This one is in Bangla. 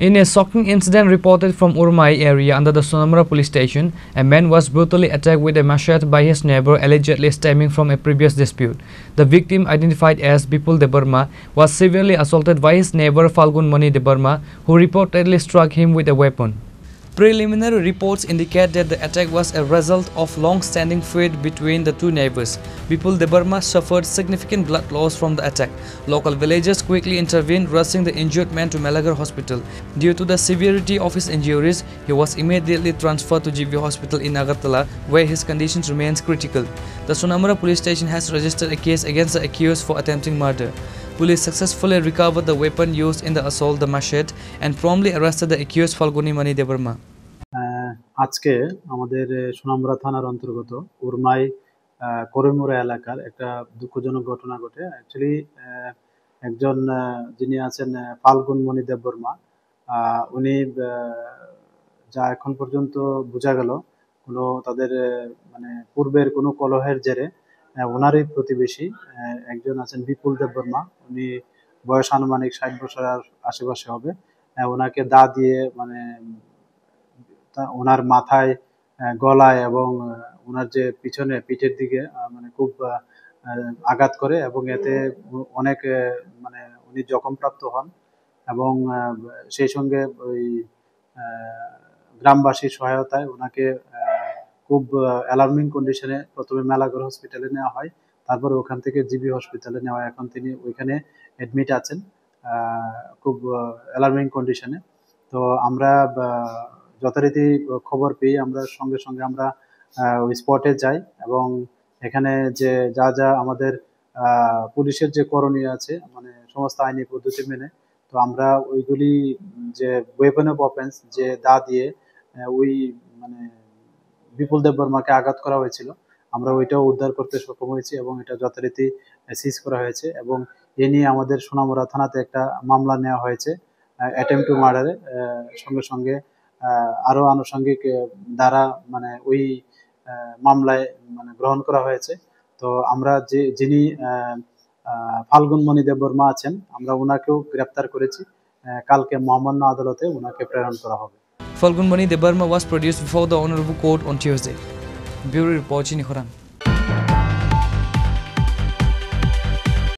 In a shocking incident reported from Urmai area under the Sonamara police station, a man was brutally attacked with a machete by his neighbor, allegedly stemming from a previous dispute. The victim, identified as Bipul Debarma, was severely assaulted by his neighbor Falgun Mani Debarma, who reportedly struck him with a weapon. Preliminary reports indicate that the attack was a result of long-standing feud between the two neighbors. Bipul Debarma suffered significant blood loss from the attack. Local villagers quickly intervened, rushing the injured man to Melagar Hospital. Due to the severity of his injuries, he was immediately transferred to GV Hospital in Agartala, where his condition remains critical. The Sonamara police station has registered a case against the accused for attempting murder. Police successfully recovered the weapon used in the assault, the machete, and promptly arrested the accused Falguni Mani Debarma. আজকে আমাদের সোনামুড়া থানার অন্তর্গত উরমাই করিমুরা এলাকার একটা দুঃখজনক ঘটনা ঘটে। অ্যাকচুয়ালি একজন যিনি আছেন ফাল্গুন মণি দেববর্মা, উনি যা এখন পর্যন্ত বোঝা গেল কোনো তাদের মানে পূর্বের কোনো কলহের জেরে ওনারই প্রতিবেশী একজন আছেন বিপুল দেববর্মা, উনি বয়স আনুমানিক ৬০ বছরের আশেপাশে হবে। ওনাকে দা দিয়ে মানে ওনার মাথায়, গলায় এবং ওনার যে পিছনে পিঠের দিকে মানে খুব আঘাত করে এবং এতে অনেক মানে উনি জখমপ্রাপ্ত হন এবং সেই সঙ্গে ওই গ্রামবাসীর সহায়তায় ওনাকে খুব অ্যালার্মিং কন্ডিশনে প্রথমে মেলাঘর হসপিটালে নেওয়া হয়, তারপরে ওখান থেকে জিবি হসপিটালে নেওয়া হয়। এখন তিনি ওইখানে অ্যাডমিট আছেন খুব অ্যালার্মিং কন্ডিশনে। তো আমরা যথারীতি খবর পেয়ে আমরা সঙ্গে সঙ্গে আমরা ওই স্পটে যাই এবং এখানে যে যা যা আমাদের পুলিশের যে করণীয় আছে মানে সমস্ত আইনি পদ্ধতি মেনে, তো আমরা ওইগুলি যে ওয়েপন অফ অফেন্স যে দা দিয়ে ওই মানে বিপুল দেববর্মাকে আঘাত করা হয়েছিল, আমরা ওইটাও উদ্ধার করতে সক্ষম হয়েছি এবং এটা যথারীতি সিজ করা হয়েছে এবং এ নিয়ে আমাদের সোনামুড়া থানাতে একটা মামলা নেওয়া হয়েছে অ্যাটেম্প টু মার্ডারে। সঙ্গে সঙ্গে আরো আনুষঙ্গিক ধারা মানে ওই মামলায় মানে গ্রহণ করা হয়েছে। তো আমরা যিনি ফাল্গুন মণি দেববর্মা আছেন, আমরা ওনাকেও গ্রেপ্তার করেছি। কালকে মহামান্য আদালতে ওনাকে প্রেরণ করা হবে। Falgun Mani Debarma was produced before the Honorable Court on Tuesday. Bureau Report, Chini Khoran.